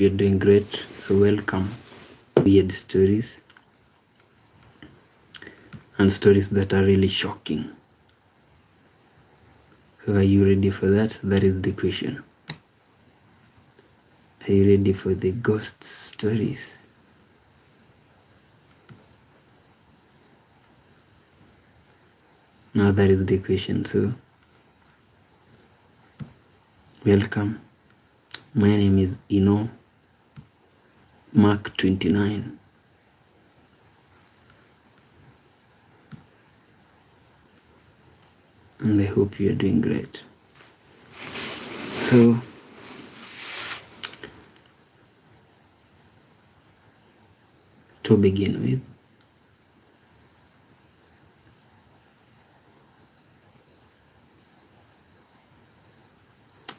You're doing great. So welcome. Weird stories and stories that are really shocking. So are you ready for that? That is the question. Are you ready for the ghost stories? Now that is the question. So welcome. My name is Ino Mark 29. And I hope you are doing great. So to begin with,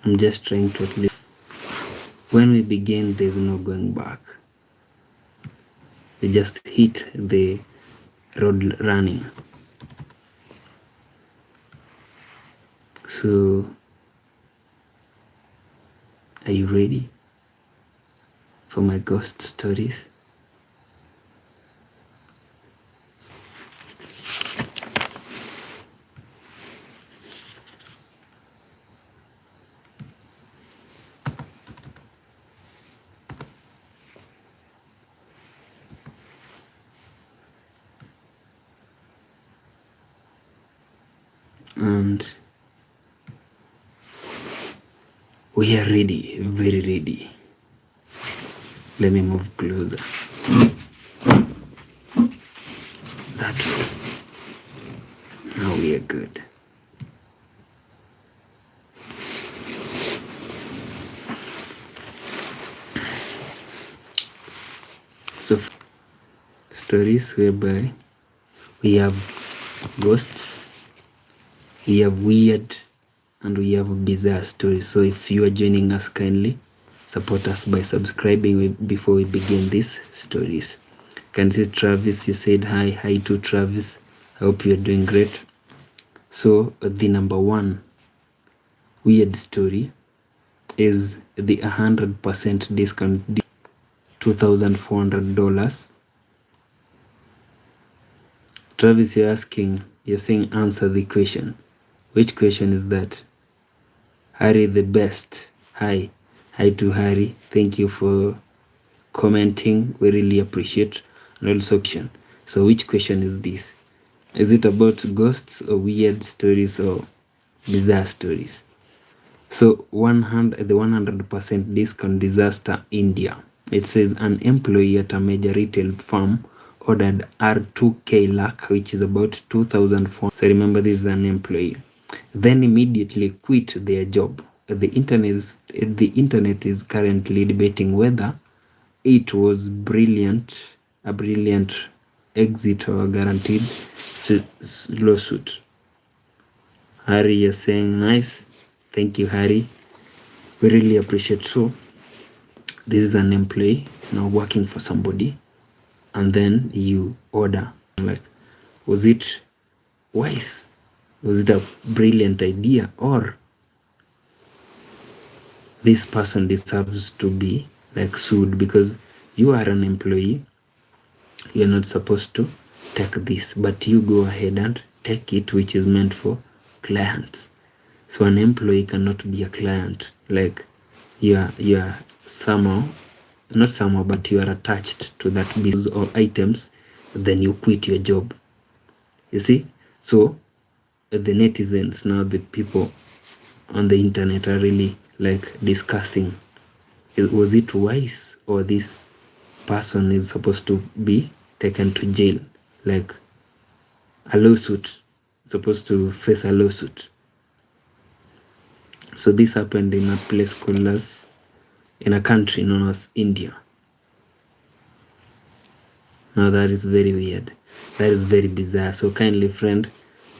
I'm just trying to at least, when we begin, there's no going back. We just hit the road running. So are you ready for my ghost stories? And we are ready, very ready. Let me move closer. That way. Now we are good. So stories whereby we have ghosts, we have weird, and we have bizarre stories. So if you are joining us, kindly support us by subscribing before we begin these stories. Can see Travis, you said hi. Hi to Travis. I hope you're doing great. So the number one weird story is the 100% discount, $2,400. Travis, you're saying answer the question. Which question is that? Harry the best. Hi to Harry. Thank you for commenting. We really appreciate. And also question. So which question is this? Is it about ghosts or weird stories or bizarre stories? So the 100% discount disaster India. It says an employee at a major retail firm ordered R2K lakh, which is about 2,400. So remember, this is an employee. Then immediately quit their job. The internet is currently debating whether it was a brilliant exit or a guaranteed lawsuit. Harry, you're saying nice. Thank you, Harry. We really appreciate. So this is an employee now working for somebody, and then you order. Like, was it wise? Was it a brilliant idea, or this person deserves to be like sued because you are an employee? You're not supposed to take this, but you go ahead and take it, which is meant for clients. So an employee cannot be a client. Like you are somehow, not somehow, but you are attached to that business or items, then you quit your job. You see? So the netizens, now the people on the internet, are really like discussing, was it wise, or this person is supposed to be taken to jail, like a lawsuit, supposed to face a lawsuit. So this happened in a place called in a country known as India. Now that is very weird. That is very bizarre. So kindly, friend,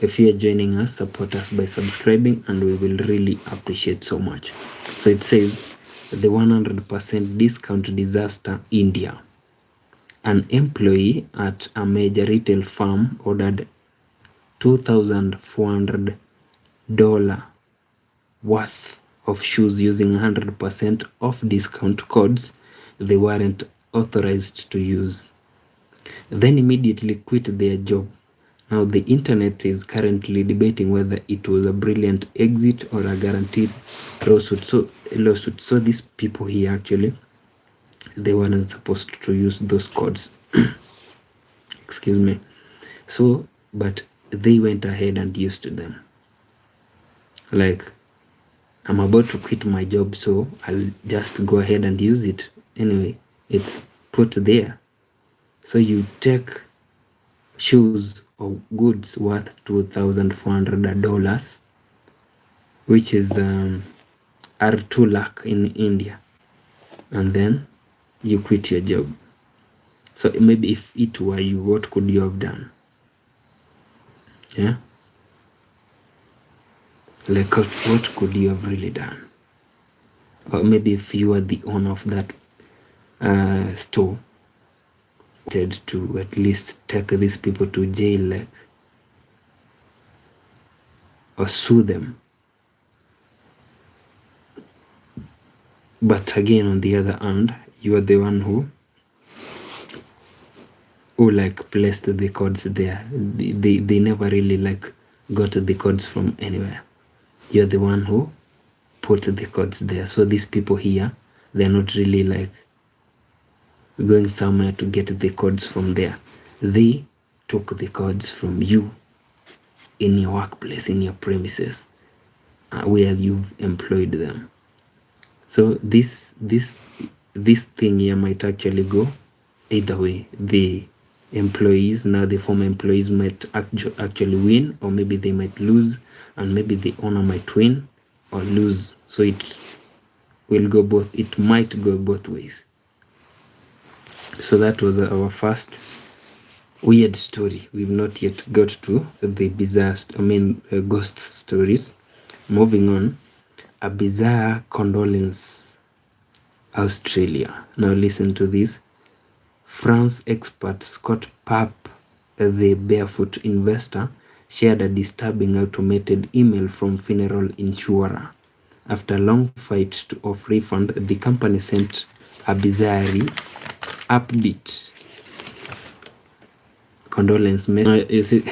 if you are joining us, support us by subscribing, and we will really appreciate so much. So it says the 100% discount disaster India. An employee at a major retail firm ordered $2,400 worth of shoes using 100% off discount codes they weren't authorized to use, then immediately quit their job. Now, the internet is currently debating whether it was a brilliant exit or a guaranteed lawsuit. So these people here, actually, they weren't supposed to use those codes. Excuse me. So, but they went ahead and used them. Like, I'm about to quit my job, so I'll just go ahead and use it. Anyway, it's put there. So you take shoes or goods worth $2,400, which is R2 lakh in India, and then you quit your job. So maybe if it were you, what could you have done? Yeah, like what could you have really done? Or maybe if you were the owner of that store, to at least take these people to jail, like, or sue them. But again, on the other hand, you are the one who like placed the codes there. They never really like got the codes from anywhere. You're the one who put the codes there. So these people here, they're not really like going somewhere to get the codes from there. They took the codes from you in your workplace, in your premises, where you've employed them. So this thing here might actually go either way. The employees, now the former employees, might actually win, or maybe they might lose, and maybe the owner might win or lose. So it will go both. It might go both ways. So that was our first weird story. We've not yet got to the bizarre, ghost stories. Moving on, a bizarre condolence, Australia. Now listen to this. France expert Scott Papp, the barefoot investor, shared a disturbing automated email from funeral insurer. After a long fight of refund, the company sent a bizarre upbeat condolence message. You see,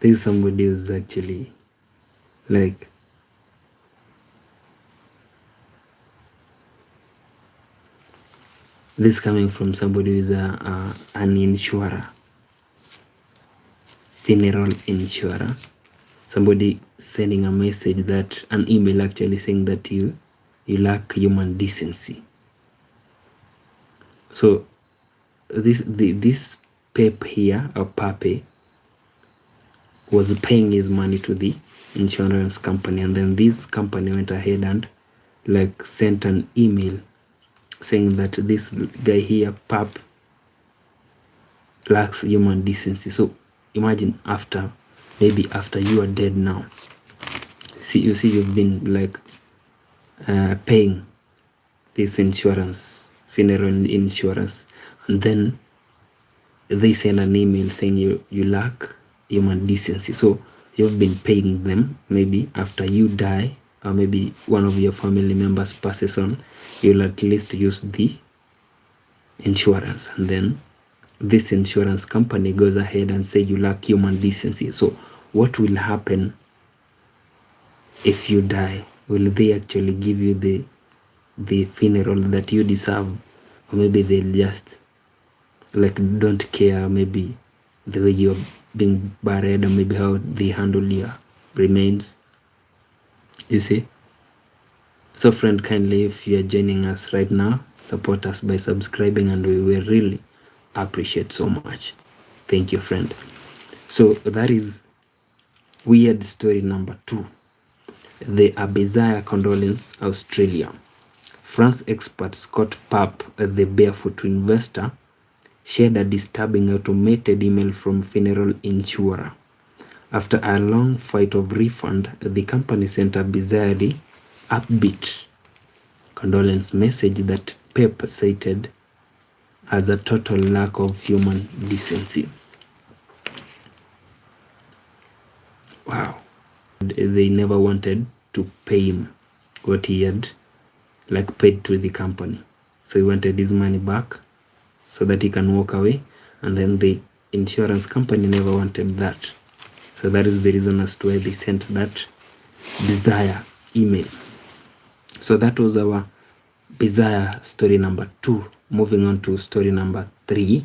there's somebody who's actually like, this coming from somebody who is an insurer, funeral insurer. Somebody sending a message, that an email actually, saying that you lack human decency. So this Pep here, or Pape, was paying his money to the insurance company, and then this company went ahead and like sent an email saying that this guy here, Pap, lacks human decency. So imagine maybe after you are dead now, you see you've been like paying this insurance, funeral insurance, and then they send an email saying you lack human decency. So you've been paying them. Maybe after you die, or maybe one of your family members passes on, you'll at least use the insurance, and then this insurance company goes ahead and say you lack human decency. So what will happen if you die? Will they actually give you the funeral that you deserve, or maybe they'll just like don't care, maybe the way you're being buried, or maybe how they handle your remains, you see? So friend, kindly, if you're joining us right now, support us by subscribing, and we will really appreciate so much. Thank you, friend. So that is weird story number 2. The bizarre condolence, Australia. France expert Scott Papp, the barefoot investor, shared a disturbing automated email from funeral insurer. After a long fight of refund, the company sent a bizarrely upbeat condolence message that Pep cited as a total lack of human decency. Wow. They never wanted to pay him what he had like paid to the company. so he wanted his money back so that he can walk away, and then the insurance company never wanted that. So that is the reason as to why they sent that bizarre email. So that was our bizarre story number 2. Moving on to story number 3,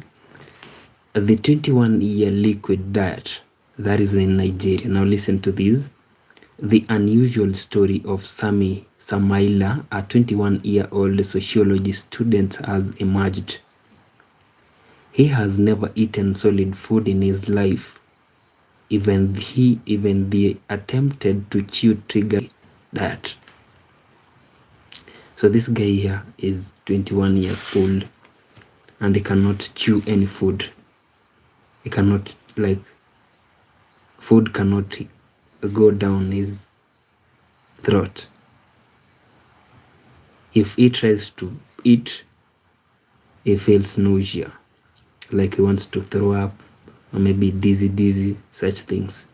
the 21-year liquid diet that is in Nigeria. Now listen to this. The unusual story of Sami Samaila, a 21-year-old sociology student, has emerged. He has never eaten solid food in his life. Even the attempted to chew trigger diet. So this guy here is 21 years old and he cannot chew any food. He cannot, like, food cannot go down his throat. If he tries to eat, he feels nausea, like he wants to throw up, or maybe dizzy, such things.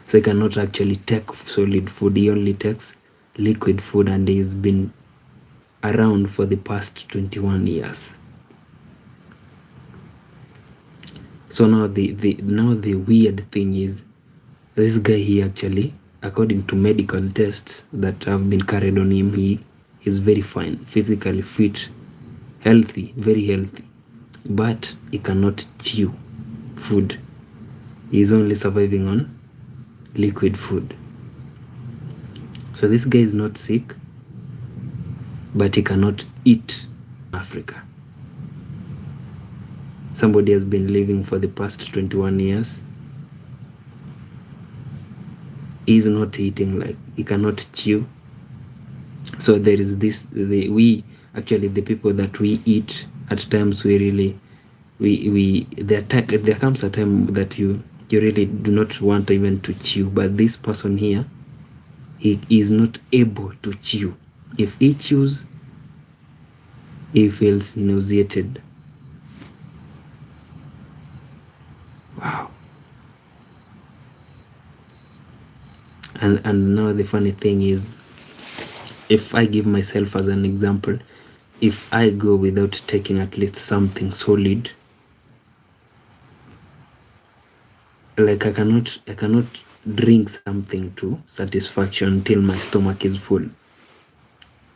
So he cannot actually take solid food. He only takes liquid food, and he's been around for the past 21 years. So now the weird thing is, this guy, he actually, according to medical tests that have been carried on him, he is very fine, physically fit, healthy, very healthy, but he cannot chew food. He is only surviving on liquid food. So this guy is not sick, but he cannot eat Africa. Somebody has been living for the past 21 years. He is not eating, like, he cannot chew. So there is this, the people that we eat, at times there comes a time that you really do not want even to chew, but this person here, he is not able to chew. If he chews, he feels nauseated. Wow. And now the funny thing is, if I give myself as an example, if I go without taking at least something solid, like I cannot drink something to satisfaction until my stomach is full.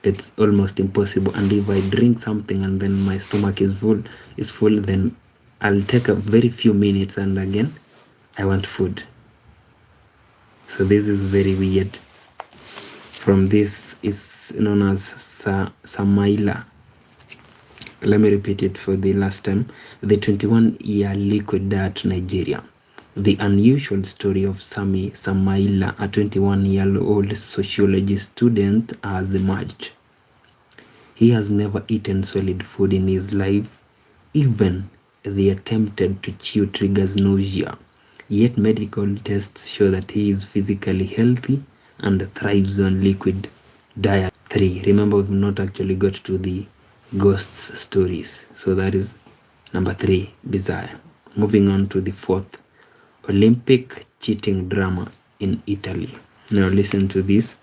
It's almost impossible. And if I drink something and then my stomach is full, then I'll take a very few minutes and again I want food. So this is very weird. From this is known as Samaila. Let me repeat it for the last time. The 21-year liquid diet, Nigeria. The unusual story of Sami Samaila, a 21-year-old sociology student, has emerged. He has never eaten solid food in his life. Even the attempted to chew triggers nausea. Yet medical tests show that he is physically healthy and thrives on liquid diet. 3. Remember, we've not actually got to the ghosts stories. So that is number 3, bizarre. Moving on to the 4th, Olympic cheating drama in Italy. Now listen to this.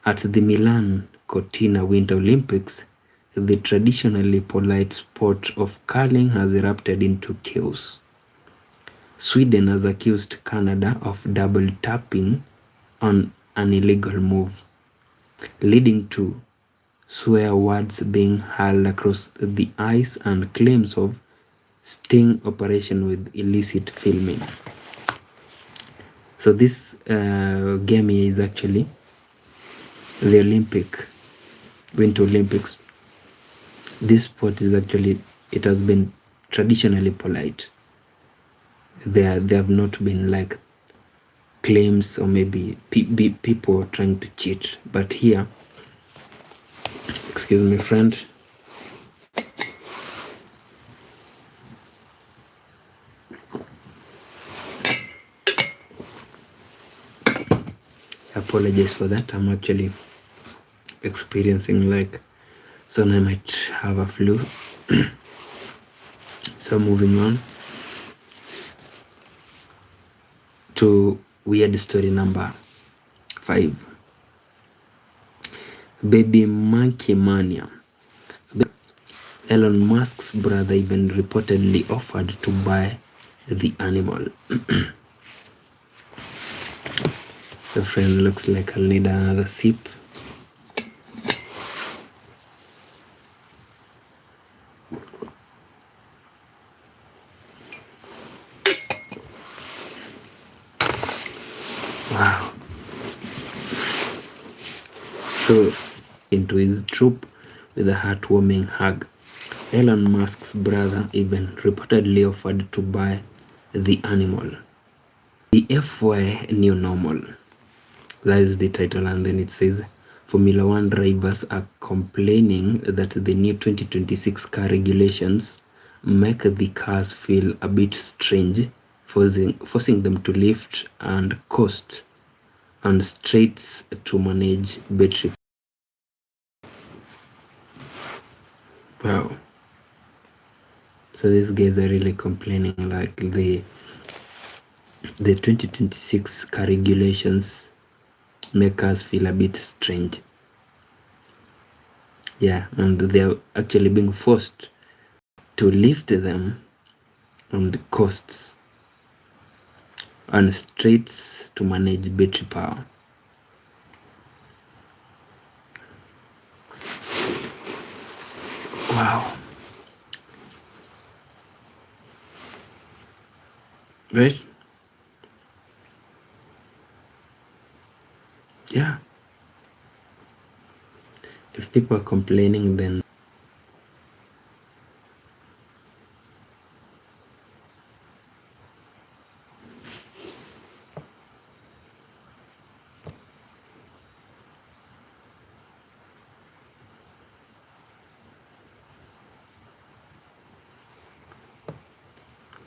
At the Milan Cortina Winter Olympics, the traditionally polite sport of curling has erupted into chaos. Sweden has accused Canada of double tapping on an illegal move, leading to swear words being hurled across the ice and claims of sting operation with illicit filming. So this game here is actually the Winter Olympics. This sport is actually, it has been traditionally polite. There have not been like claims or maybe people trying to cheat. But here, excuse me, friend. I apologize for that. I'm actually experiencing like, so I might have a flu. So moving on to weird story number 5. Baby monkey mania. Elon Musk's brother even reportedly offered to buy the animal. So friend, looks like I'll need another sip. Wow. So into his troop with a heartwarming hug. Elon Musk's brother even reportedly offered to buy the animal. The FY New Normal. That is the title, and then it says Formula One drivers are complaining that the new 2026 car regulations make the cars feel a bit strange, forcing them to lift and coast on straights to manage battery. Wow. So these guys are really complaining, like the 2026 car regulations make us feel a bit strange. Yeah, and they're actually being forced to lift them on the coasts and straights to manage battery power. Wow. Right? Yeah. If people are complaining, then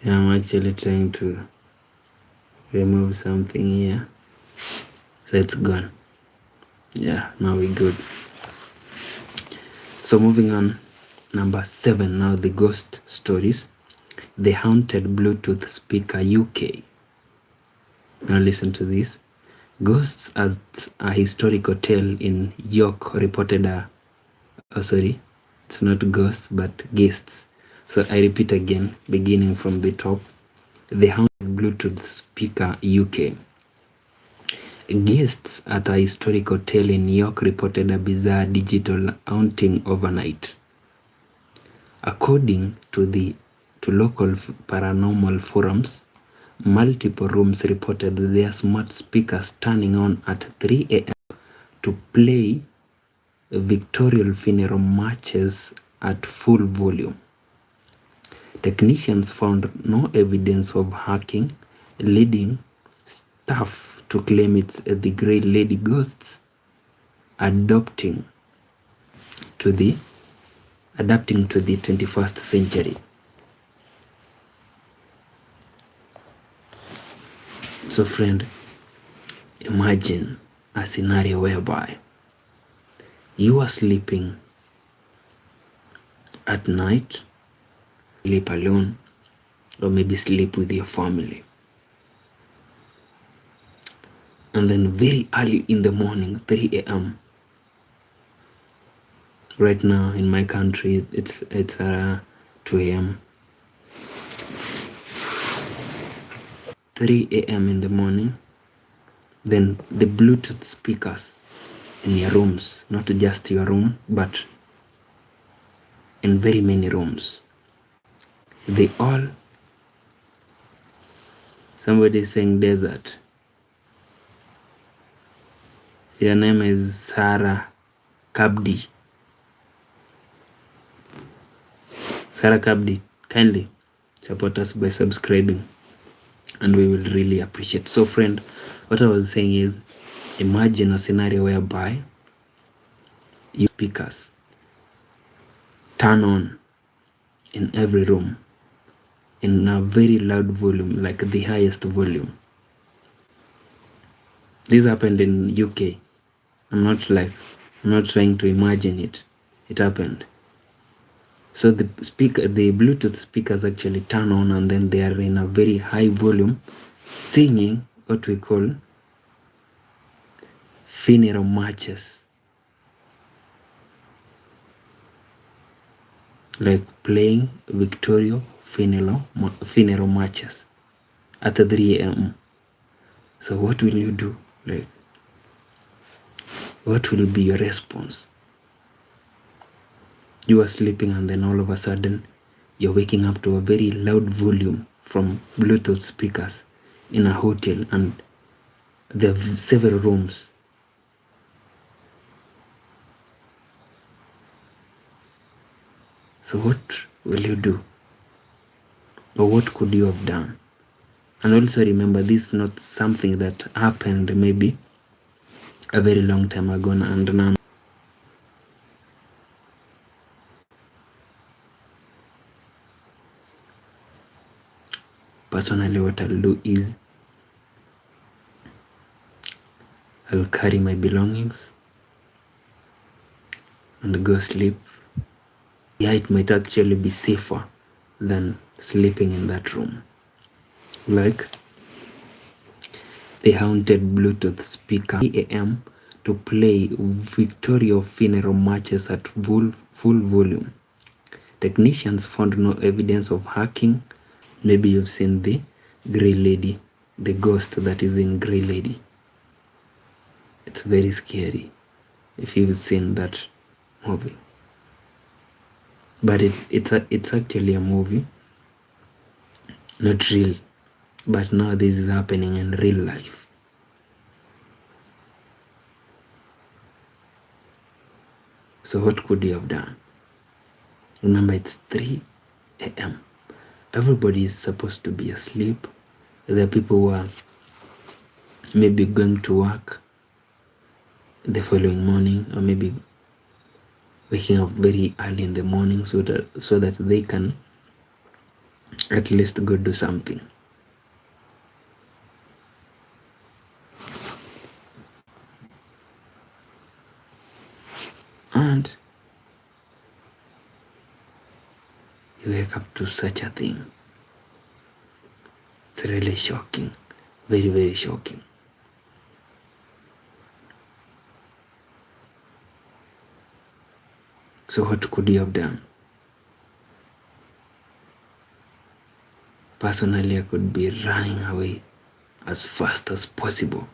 yeah, I'm actually trying to remove something here. So it's gone. Yeah, now we're good. So moving on, number 7 now, the ghost stories. The haunted Bluetooth speaker UK. Now listen to this. Ghosts at a historic hotel in York reported it's not ghosts but guests. So I repeat again, beginning from the top. The haunted Bluetooth speaker UK. Guests at a historic hotel in York reported a bizarre digital haunting overnight. According to local paranormal forums, multiple rooms reported their smart speakers turning on at 3 a.m. to play Victorian funeral marches at full volume. Technicians found no evidence of hacking, leading staff to claim it's the Grey Lady ghosts adapting to the 21st century. So friend, imagine a scenario whereby you are sleeping at night, sleep alone, or maybe sleep with your family. And then very early in the morning, 3 a.m. Right now in my country, it's 2 a.m. 3 a.m. in the morning, then the Bluetooth speakers in your rooms, not just your room, but in very many rooms, they all, somebody is saying desert. Your name is Sarah Kabdi. Sarah Kabdi, kindly support us by subscribing, and we will really appreciate. So friend, what I was saying is, imagine a scenario whereby your speakers turn on in every room in a very loud volume, like the highest volume. This happened in UK. I'm not trying to imagine it. It happened. So the Bluetooth speakers actually turn on, and then they are in a very high volume, singing what we call funeral marches. like playing Victoria funeral marches at 3 a.m. So what will you do? Like, what will be your response? You are sleeping and then all of a sudden you're waking up to a very loud volume from Bluetooth speakers in a hotel, and there are several rooms. So what will you do? Or what could you have done? And also remember, this is not something that happened maybe a very long time ago, and now personally what I'll do is I'll carry my belongings and go sleep. Yeah, it might actually be safer than sleeping in that room. Like the haunted Bluetooth speaker 3 a.m. to play Victoria funeral marches at full volume. Technicians found no evidence of hacking. Maybe you've seen the Grey Lady, the ghost that is in Grey Lady. It's very scary if you've seen that movie. But it's actually a movie, not real. But now this is happening in real life. So what could you have done? Remember, it's 3 a.m. Everybody is supposed to be asleep. There are people who are maybe going to work the following morning, or maybe waking up very early in the morning so that they can at least go do something. And you wake up to such a thing. It's really shocking. Very, very shocking. So what could you have done? Personally, I could be running away as fast as possible.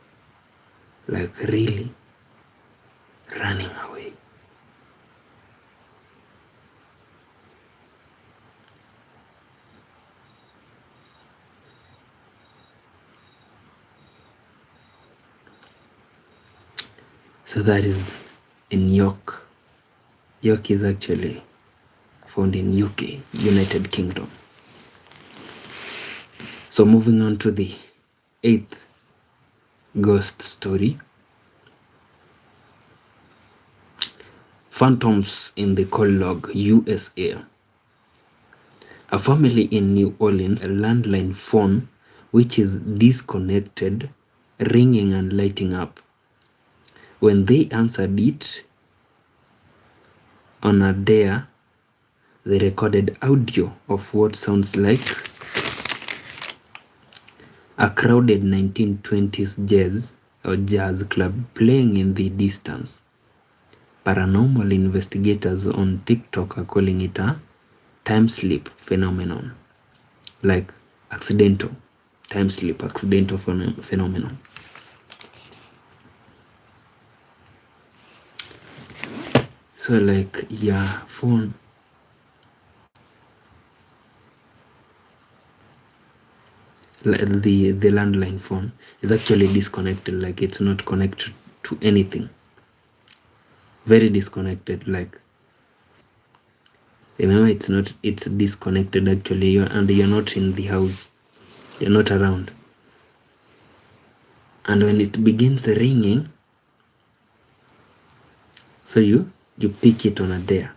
Like really running away. So that is in York. York is actually found in UK, United Kingdom. So moving on to the 8th ghost story. Phantoms in the Coal Log, USA. A family in New Orleans, a landline phone which is disconnected, ringing and lighting up. When they answered it on a dare, they recorded audio of what sounds like a crowded 1920s jazz club playing in the distance. Paranormal investigators on TikTok are calling it a time sleep phenomenon, like accidental time sleep, accidental phenomenon. So like your phone the landline phone is actually disconnected, like it's not connected to anything. Very disconnected, like remember it's disconnected actually, and you're not in the house, you're not around. And when it begins ringing, so you pick it on a dare.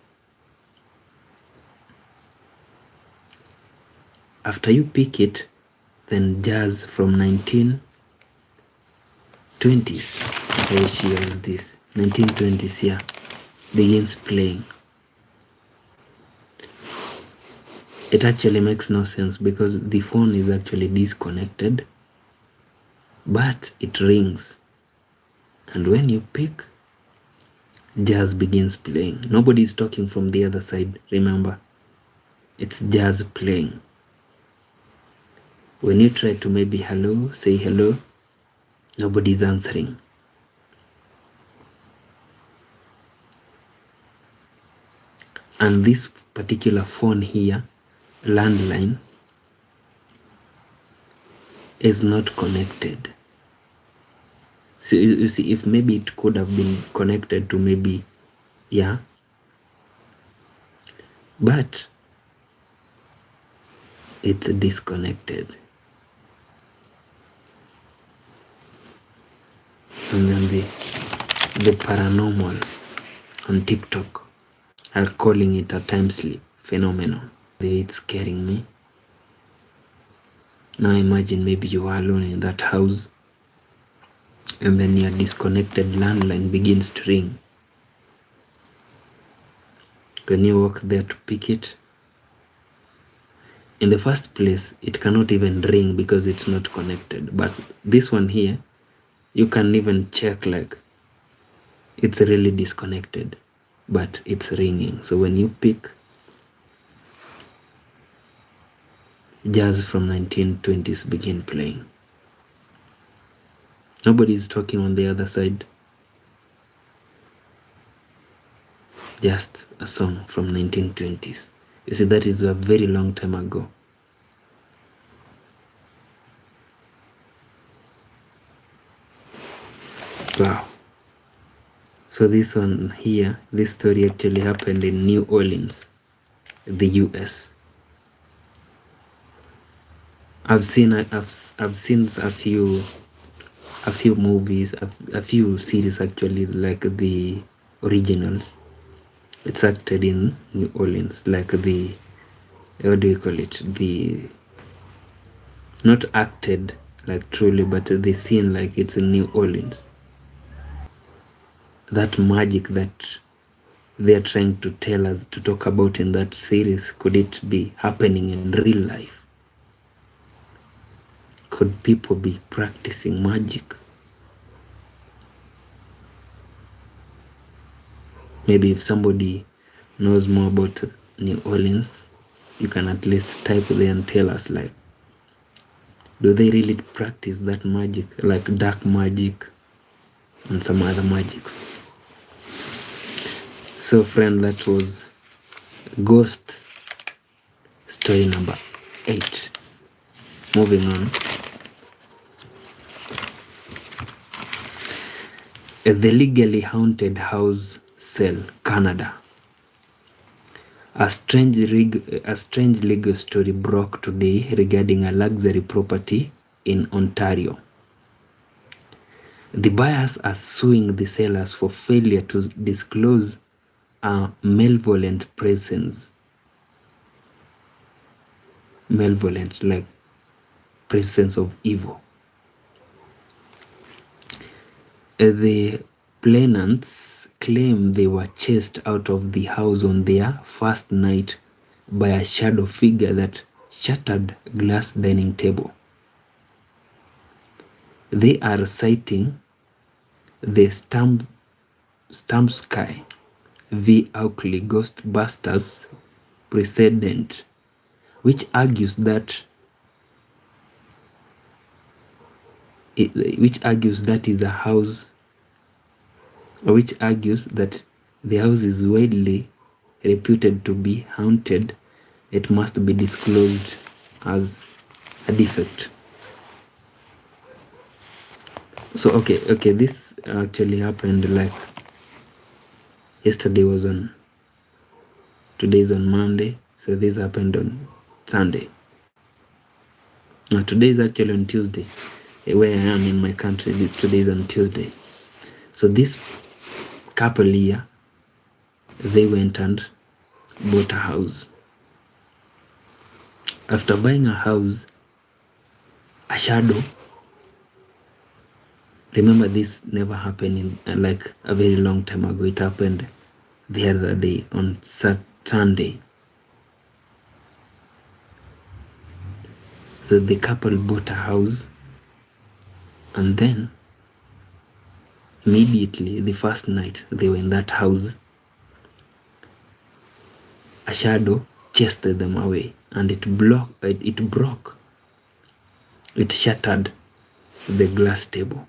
After you pick it, then jazz from 1920s, which year is this? 1920s, yeah, begins playing. It actually makes no sense because the phone is actually disconnected, but it rings. And when you pick, jazz begins playing. Nobody is talking from the other side, remember? It's jazz playing. When you try to maybe say hello, nobody's answering. And this particular phone here, landline, is not connected. So you see, if maybe it could have been connected to maybe, yeah, but it's disconnected. And then the paranormal on TikTok are calling it a time sleep phenomenon. It's scaring me. Now imagine maybe you are alone in that house and then your disconnected landline begins to ring. When you walk there to pick it, in the first place, it cannot even ring because it's not connected. But this one here, you can even check like it's really disconnected, but it's ringing. So when you pick, jazz from 1920s begin playing. Nobody is talking on the other side. Just a song from 1920s. You see, that is a very long time ago. Wow. So this one here, this story actually happened in New Orleans, the US. I've seen a few movies, a few series actually, like the originals. It's acted in New Orleans, like the, what do you call it? Not acted like truly, but the scene like it's in New Orleans. That magic that they're trying to tell us to talk about in that series, could it be happening in real life? Could people be practicing magic? Maybe if somebody knows more about New Orleans, you can at least type there and tell us, like, do they really practice that magic, like dark magic and some other magics? So friend, that was ghost story number 8. Moving on. The legally haunted house cell, Canada. A strange legal story broke today regarding a luxury property in Ontario. The buyers are suing the sellers for failure to disclose a malevolent presence. Malevolent, like presence of evil. The plaintiffs claim they were chased out of the house on their first night by a shadow figure that shattered glass dining table. They are citing the Stamsky v. Oakley Ghostbusters precedent, which argues that the house is widely reputed to be haunted. It must be disclosed as a defect. So okay, this actually happened like yesterday was on, today's on Monday, so this happened on Sunday. Now today is actually on Tuesday. Where I am in my country, today is on Tuesday. So this couple here, they went and bought a house. After buying a house, a shadow, remember this never happened in like a very long time ago. It happened the other day on Sunday. So the couple bought a house, and then immediately the first night they were in that house, a shadow chased them away, and it shattered the glass table.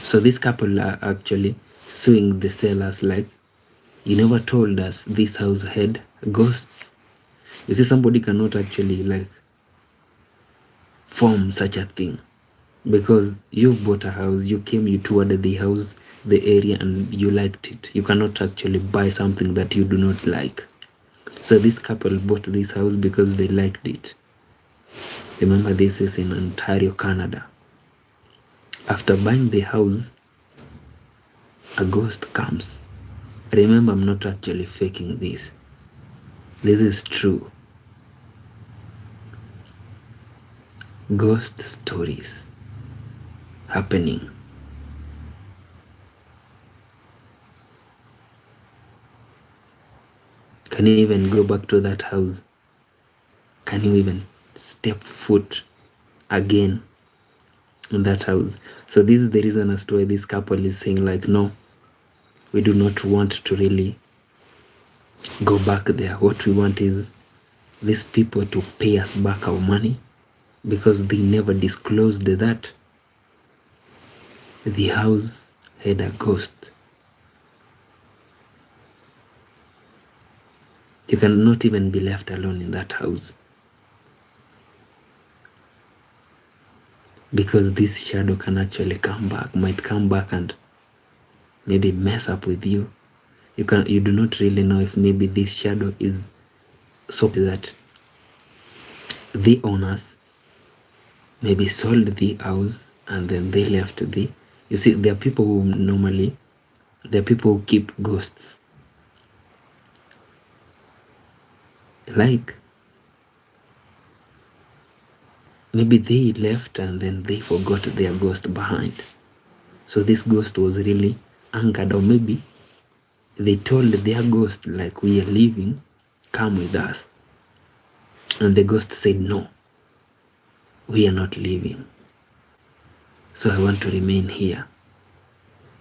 So this couple are actually suing the sellers like, you never told us this house had ghosts. You see, somebody cannot actually like form such a thing, because you bought a house, you came, you toured the house, the area, and you liked it. You cannot actually buy something that you do not like. So this couple bought this house because they liked it. Remember, this is in Ontario, Canada. After buying the house, a ghost comes. Remember, I'm not actually faking this. This is true. Ghost stories happening. Can you even go back to that house? Can you even step foot again in that house? So this is the reason as to why this couple is saying like, no, we do not want to really go back there. What we want is these people to pay us back our money, because they never disclosed that the house had a ghost. You cannot even be left alone in that house, because this shadow can actually might come back and maybe mess up with you. You do not really know if maybe this shadow is so that the owners maybe sold the house and then they left the. You see, there are people who keep ghosts. Like maybe they left and then they forgot their ghost behind. So this ghost was really angered, or maybe they told their ghost like, we are leaving, come with us. And the ghost said, no, we are not leaving. So I want to remain here.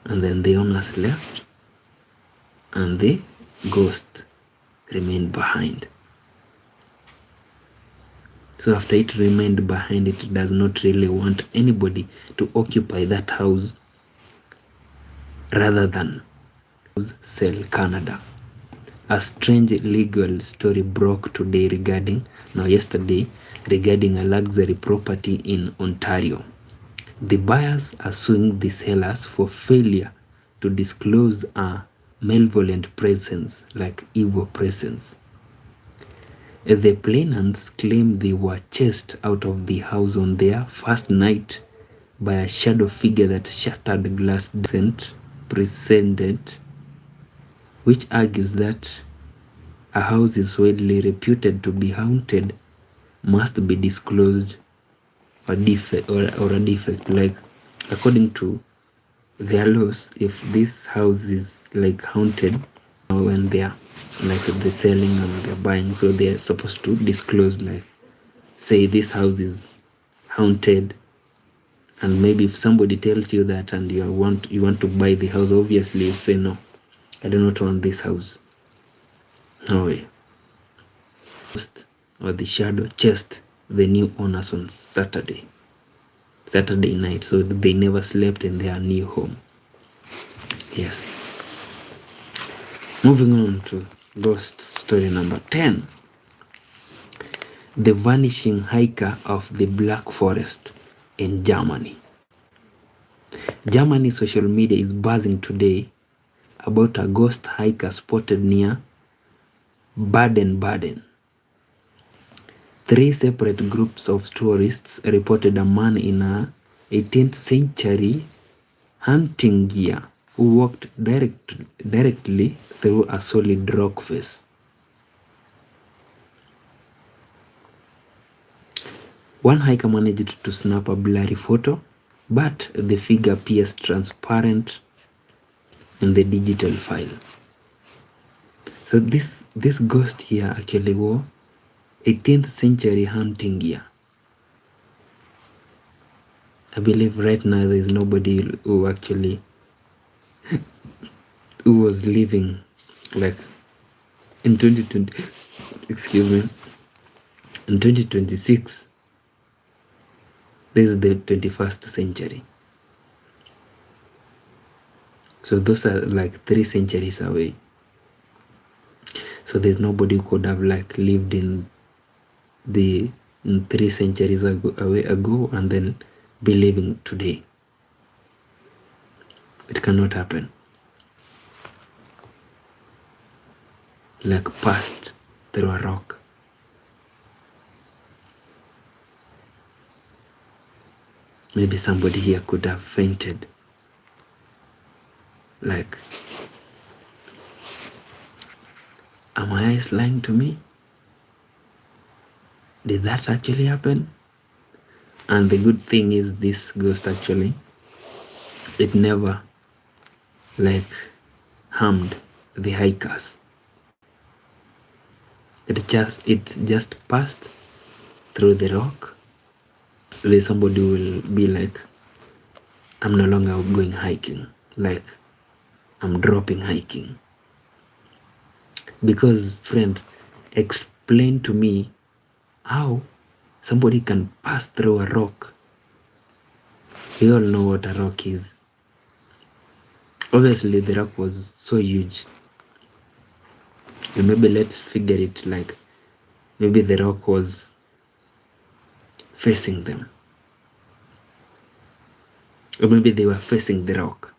And then the owners left and the ghost remained behind. So after it remained behind, it does not really want anybody to occupy that house rather than sell Canada. A strange legal story broke yesterday regarding a luxury property in Ontario. The buyers are suing the sellers for failure to disclose a malevolent presence, like evil presence. The plaintiffs claim they were chased out of the house on their first night by a shadow figure that shattered glass precedent, which argues that a house is widely reputed to be haunted must be disclosed or defect. Like, according to their laws, if this house is like haunted when they are like the selling and they're buying, so they're supposed to disclose, like, say this house is haunted. And maybe if somebody tells you that and you want to buy the house, obviously you say, no, I do not want this house. No way. Or the shadow chased the new owners on Saturday night, so they never slept in their new home. Yes. Moving on to ghost story number 10. The vanishing hiker of the Black Forest in Germany. Germany's social media is buzzing today about a ghost hiker spotted near Baden-Baden. 3 separate groups of tourists reported a man in a 18th century hunting gear who walked directly through a solid rock face. One hiker managed to snap a blurry photo, but the figure appears transparent in the digital file. So this ghost here actually wore 18th century hunting gear. I believe right now there is nobody who actually who was living like in 2020, excuse me, in 2026, this is the 21st century. So those are like 3 centuries away. So there's nobody who could have like lived in 3 centuries ago and then be living today. It cannot happen. Like passed through a rock. Maybe somebody here could have fainted. Like, are my eyes lying to me? Did that actually happen? And the good thing is this ghost actually, it never like harmed the hikers. It just passed through the rock. There's somebody who will be like, I'm no longer going hiking. Like, I'm dropping hiking. Because, friend, explain to me how somebody can pass through a rock. We all know what a rock is. Obviously, the rock was so huge. And maybe let's figure it like, maybe the rock was facing them. Or maybe they were facing the rock.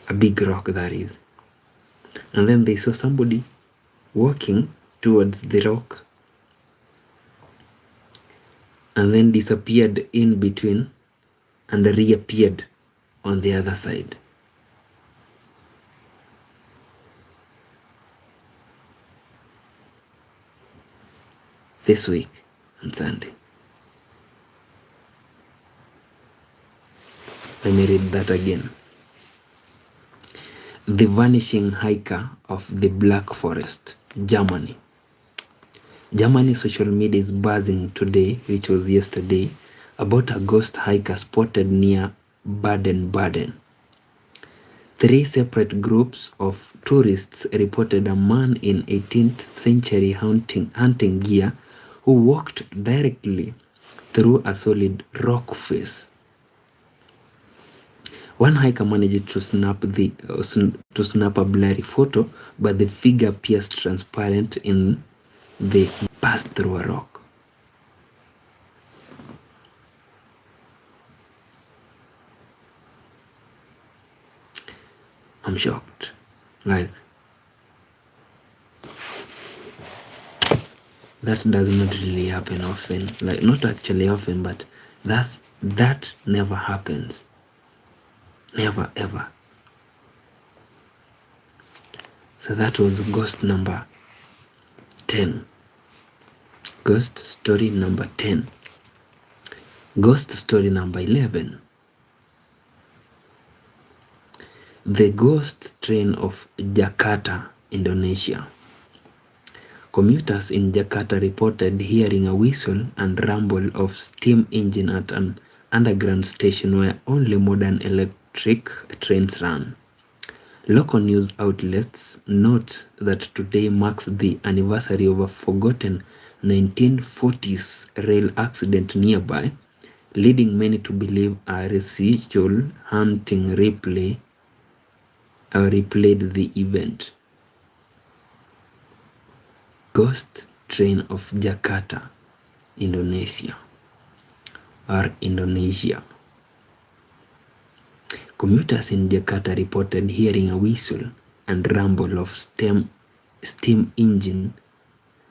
A big rock, that is. And then they saw somebody walking towards the rock and then disappeared in between and reappeared on the other side. This week on Sunday. Let me read that again. The vanishing hiker of the Black Forest, Germany. Germany's social media is buzzing today, which was yesterday, about a ghost hiker spotted near Baden-Baden. 3 separate groups of tourists reported a man in 18th century hunting gear who walked directly through a solid rock face. One hiker managed to snap a blurry photo, but the figure appears transparent in the pass through a rock. I'm shocked. Like, that does not really happen often. Like, not actually often, but that never happens. Never ever. So that was ghost number 10. Ghost story number 10. Ghost story number 11. The ghost train of Jakarta, Indonesia. Commuters in Jakarta reported hearing a whistle and rumble of steam engine at an underground station where only modern electric trains run. Local news outlets note that today marks the anniversary of a forgotten 1940s rail accident nearby, leading many to believe a residual haunting replayed the event. Ghost train of Jakarta, Indonesia. Commuters in Jakarta reported hearing a whistle and rumble of steam engine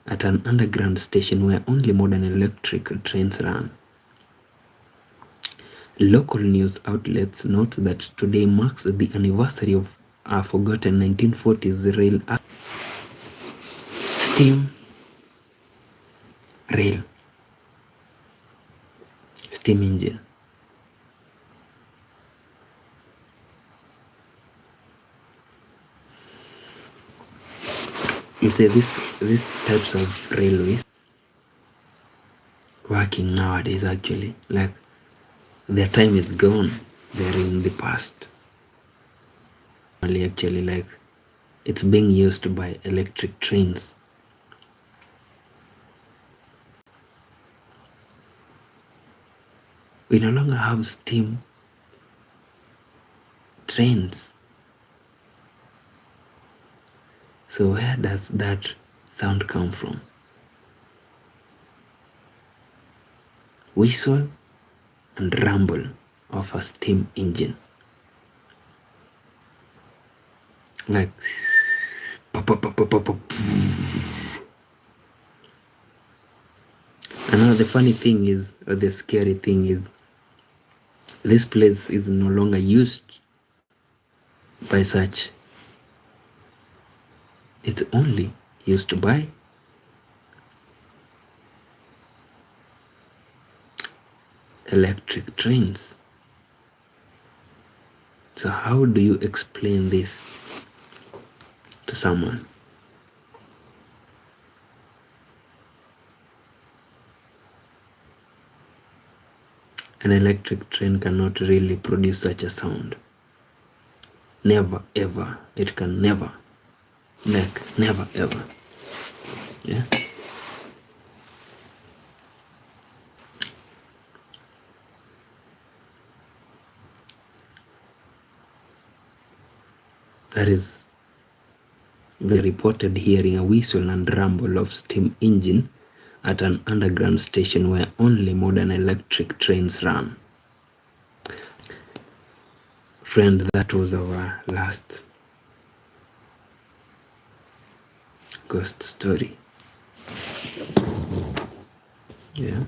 at an underground station where only modern electric trains run. Local news outlets note that today marks the anniversary of a forgotten 1940s rail steam engine. You say these types of railways working nowadays, actually, like, their time is gone. They're in the past. Actually, like, It's being used by electric trains. We no longer have steam trains. So where does that sound come from? Whistle and rumble of a steam engine. Like pop, pop, pop, pop, pop, pop. And now the funny thing is, or the scary thing is, this place is no longer used by such. It's only used by electric trains. So how do you explain this to someone? An electric train cannot really produce such a sound. Never, ever. It can never. Like, never, ever. Yeah? That is the reported hearing a whistle and rumble of steam engine at an underground station where only modern electric trains run. Friend, that was our last ghost story. Yeah,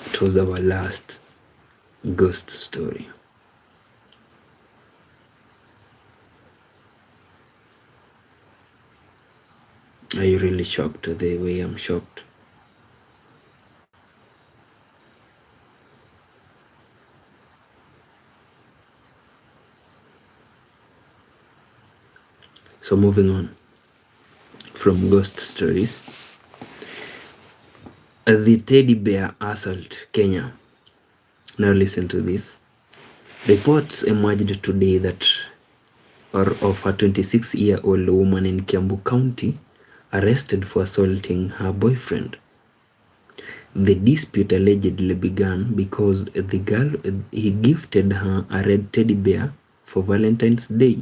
it was our last ghost story. Are you really shocked the way I'm shocked? So moving on from ghost stories, the teddy bear assault, Kenya. Now listen to this. Reports emerged today that of a 26-year-old woman in Kiambu County arrested for assaulting her boyfriend. The dispute allegedly began because he gifted her a red teddy bear for Valentine's Day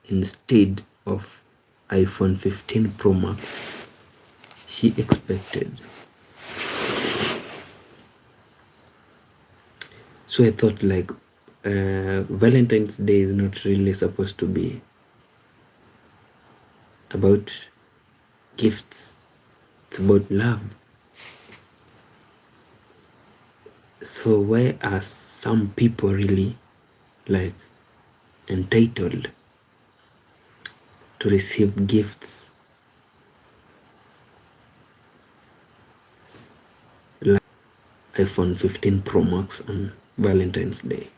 instead of iPhone 15 Pro Max she expected. So I thought, like, Valentine's Day is not really supposed to be about gifts. It's about love. So why are some people really, like, entitled to receive gifts like iPhone 15 Pro Max on Valentine's Day?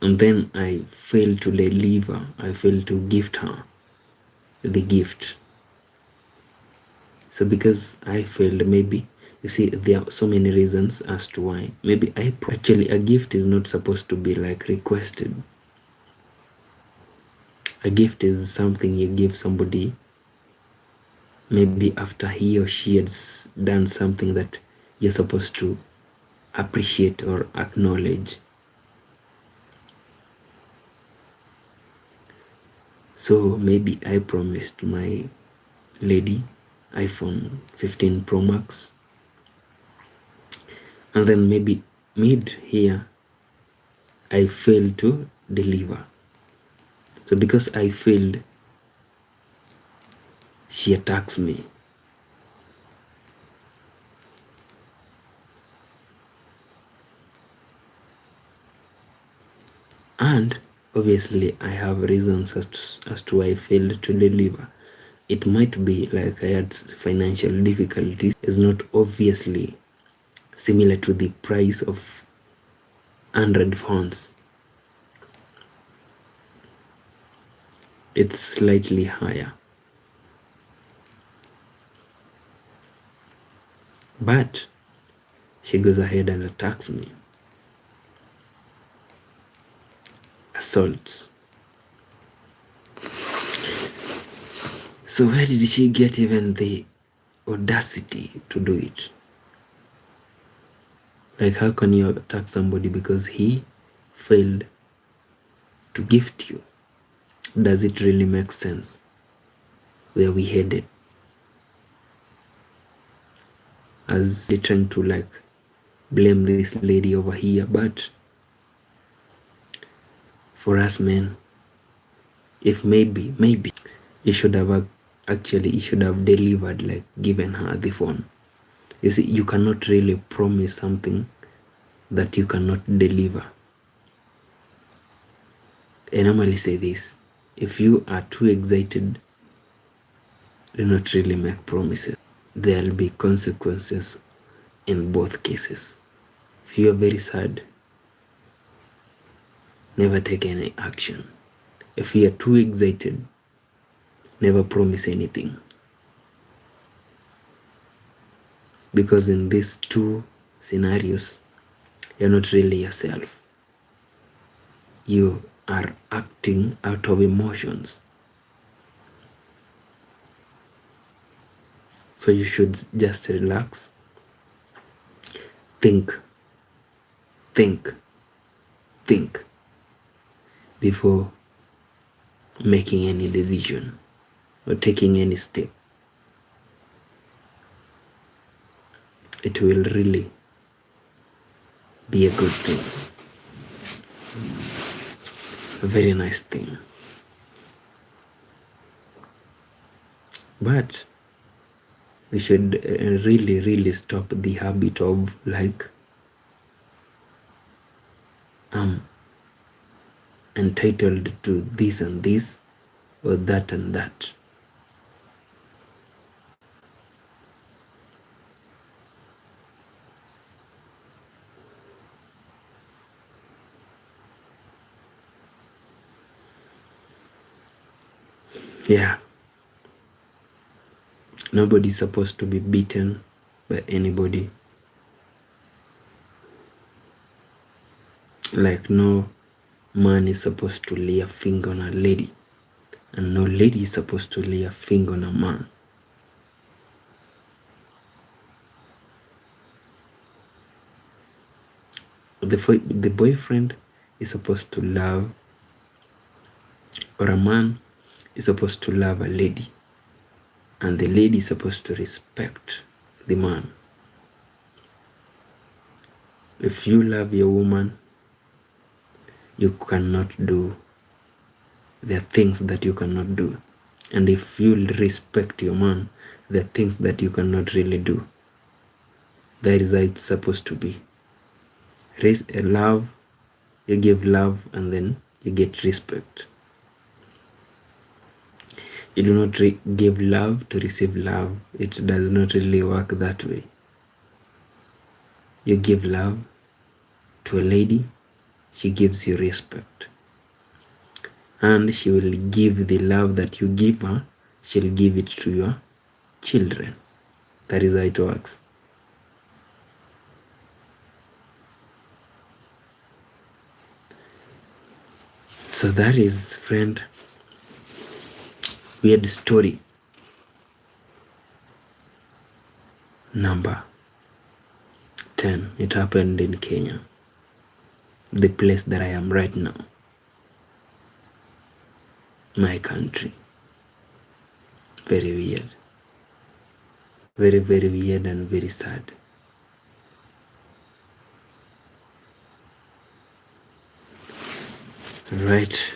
And then I failed to deliver, I failed to gift her the gift. So because I failed, maybe, you see, there are so many reasons as to why. Maybe actually a gift is not supposed to be like requested. A gift is something you give somebody maybe after he or she has done something that you're supposed to appreciate or acknowledge. So maybe I promised my lady iPhone 15 Pro Max, and then maybe mid here I failed to deliver. So because I failed, she attacks me. And obviously I have reasons as to why I failed to deliver. It might be like I had financial difficulties. It's not obviously similar to the price of 100 phones. It's slightly higher. But she goes ahead and attacks me. Assaults. So where did she get even the audacity to do it? Like, how can you attack somebody because he failed to gift you? Does it really make sense where we headed? As they trying to like blame this lady over here, but for us men, if maybe you should have delivered, like given her the phone. You see, you cannot really promise something that you cannot deliver. I normally say this: if you are too excited, do not really make promises. There will be consequences in both cases. If you are very sad, never take any action. If you are too excited, never promise anything. Because in these two scenarios, you're not really yourself. You are acting out of emotions. So you should just relax, think before making any decision or taking any step. It will really be a good thing, a very nice thing. But we should really stop the habit of like entitled to this and this or that and that. Yeah, nobody's supposed to be beaten by anybody. Like, no man is supposed to lay a finger on a lady, and no lady is supposed to lay a finger on a man. The boyfriend is supposed to love, or a man is supposed to love a lady, and the lady is supposed to respect the man. If you love your woman, you cannot do, there are things that you cannot do. And if you respect your man, there are things that you cannot really do. That is how it's supposed to be. Love, you give love and then you get respect. You do not give love to receive love. It does not really work that way. You give love to a lady, she gives you respect. And she will give the love that you give her, she'll give it to your children. That is how it works. So that is, friend, weird story number 10. It happened in Kenya, the place that I am right now, my country. Very weird, very weird and very sad. Right.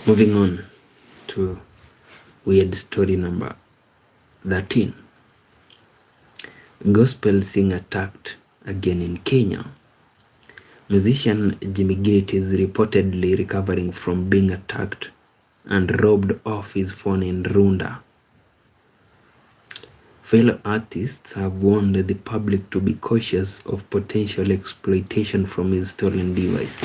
Moving on to weird story number 13. Gospel singer attacked again in Kenya. Musician Jimmy Gate is reportedly recovering from being attacked and robbed of his phone in Runda. Fellow artists have warned the public to be cautious of potential exploitation from his stolen device.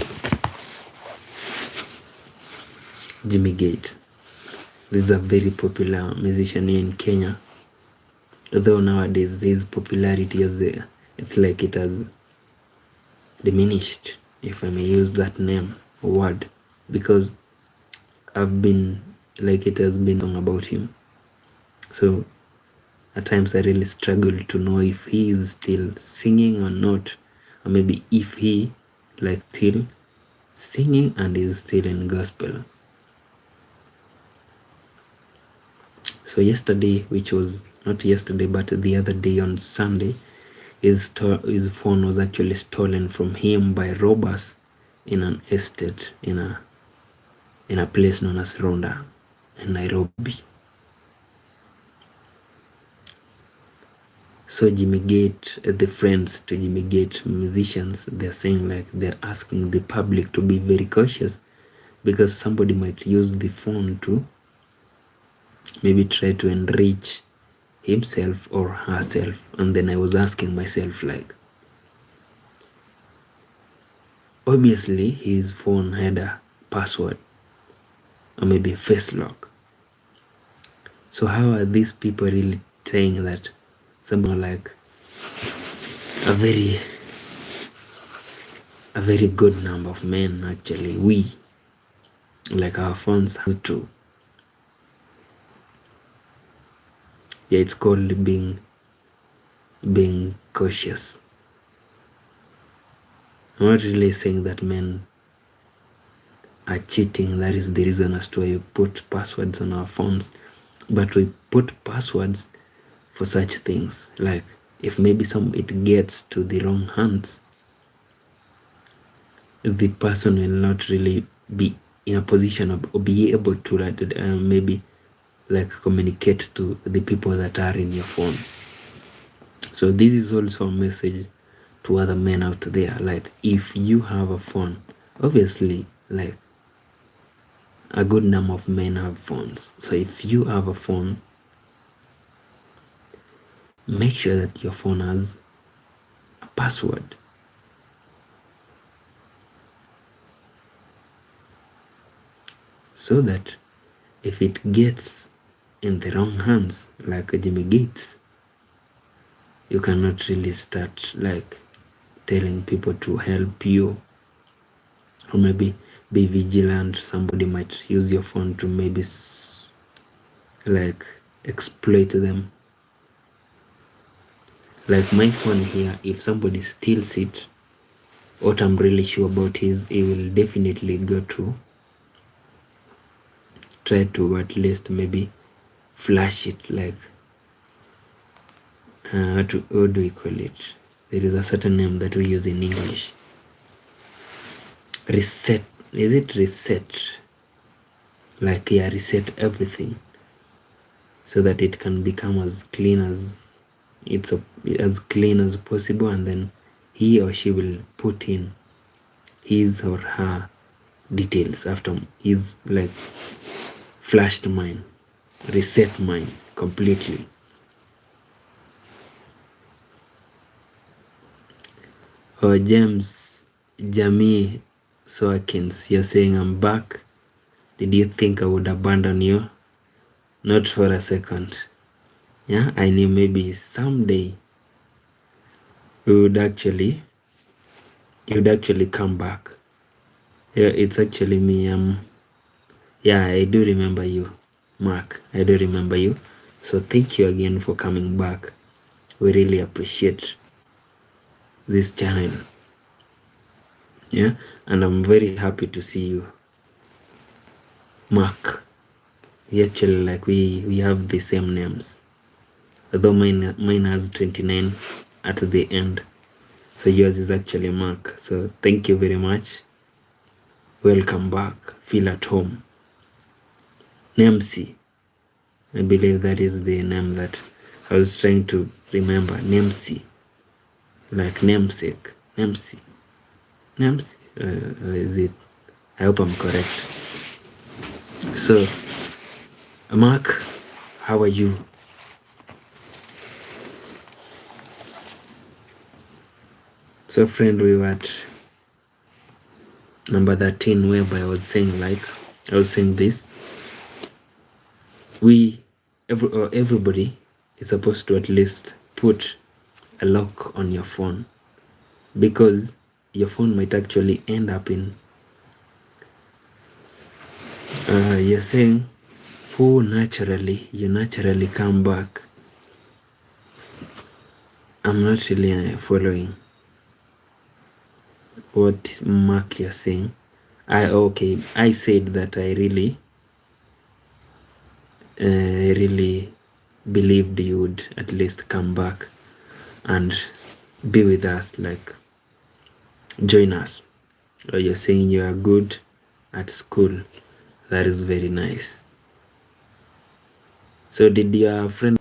Jimmy Gate, this is a very popular musician here in Kenya, although nowadays his popularity it's like it has diminished. if I may use that name or word, because I've been like, it has been song about him. So at times I really struggle to know if he is still singing or not, or maybe if he like still singing and is still in gospel. So yesterday, which was not yesterday but the other day on Sunday, his phone was actually stolen from him by robbers in an estate in a place known as Ronda in Nairobi. So Jimmy Gate, the friends to Jimmy Gate musicians, they're saying like they're asking the public to be very cautious, because somebody might use the phone to maybe try to enrich himself or herself. And then I was asking myself, like, obviously his phone had a password or maybe a face lock. So how are these people really saying that someone like a very good number of men, actually, we like our phones have to, yeah, it's called being cautious. I'm not really saying that men are cheating. That is the reason as to why we put passwords on our phones, but we put passwords for such things, like if maybe it gets to the wrong hands, the person will not really be in a position of, or be able to maybe like communicate to the people that are in your phone. So this is also a message to other men out there, like if you have a phone, obviously like a good number of men have phones. So if you have a phone, make sure that your phone has a password. So that if it gets in the wrong hands, like Jimmy Gates, you cannot really start like telling people to help you, or maybe be vigilant. Somebody might use your phone to maybe like exploit them. Like my phone here, if somebody steals it, what I'm really sure about is he will definitely go to try to at least maybe flash it, like what do we call it? There is a certain name that we use in English. Reset. Is it reset? Like, yeah, reset everything so that it can become as clean as possible, and then he or she will put in his or her details after he's like flashed mine, reset mine completely. Or James Jamie Sawkins, you're saying I'm back. Did you think I would abandon you? Not for a second. Yeah, I knew maybe someday you would actually come back. Yeah, it's actually me. Yeah, I do remember you, Mark. I do remember you. So thank you again for coming back. We really appreciate this channel. Yeah, and I'm very happy to see you, Mark. We actually like we have the same names, although mine has 29 at the end, so yours is actually Mark. So thank you very much. Welcome back. Feel at home. Nemsi, I believe that is the name that I was trying to remember. Nemsi, like namesake. Nemsi. Is it? I hope I'm correct. So, Mark, how are you? So, friend, we were at number 13, whereby I was saying this. Everybody is supposed to at least put a lock on your phone, because your phone might actually end up in you're saying who you naturally come back. I'm not really following what Mark you're saying. I said that I really believed you would at least come back and be with us, like join us. Or you're saying you are good at school. That is very nice. So did your friend...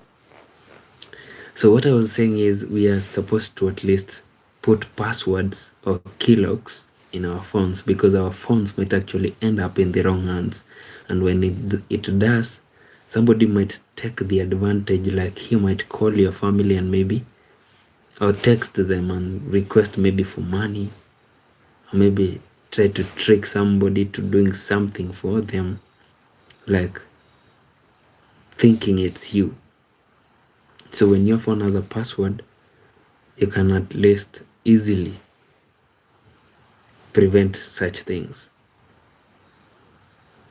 So what I was saying is we are supposed to at least put passwords or keylocks in our phones, because our phones might actually end up in the wrong hands, and when it does, somebody might take the advantage. Like he might call your family and maybe, or text them and request maybe for money, or maybe try to trick somebody to doing something for them, like thinking it's you. So when your phone has a password, you can at least easily prevent such things.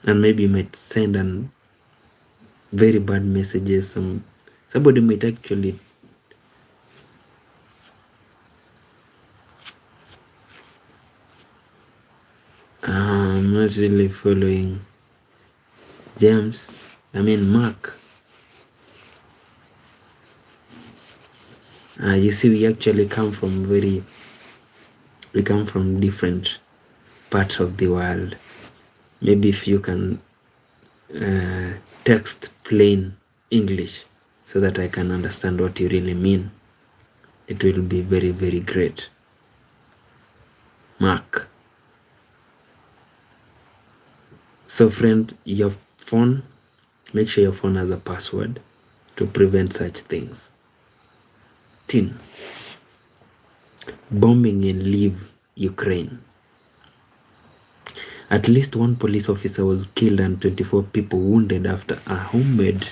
And maybe you might send an very bad messages. Somebody might actually I'm not really following Mark. You see, we actually come from different parts of the world. Maybe if you can text plain English so that I can understand what you really mean, it will be very, very great. Mark. So friend, your phone, make sure your phone has a password to prevent such things. 10. Bombing in Lviv, Ukraine. At least one police officer was killed and 24 people wounded after a homemade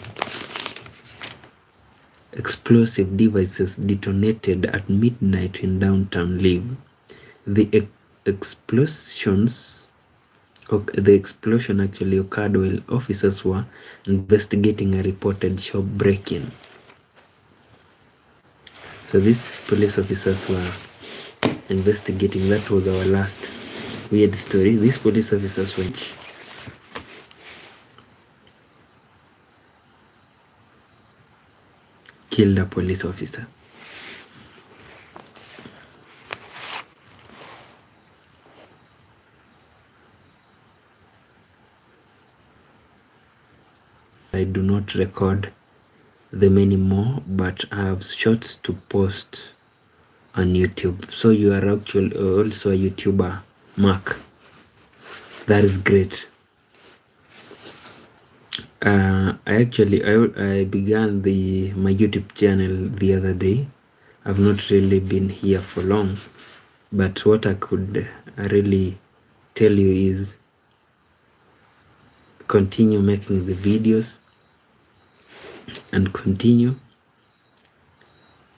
explosive devices detonated at midnight in downtown Lviv. The explosion actually occurred while officers were investigating a reported shop break-in. So these police officers were investigating. That was our last weird story. These police officers were killed a police officer. I do not record them anymore, but I have shorts to post on YouTube. So you are actually also a YouTuber, Mark. That is great. I began my YouTube channel the other day. I've not really been here for long, but what I could really tell you is continue making the videos and continue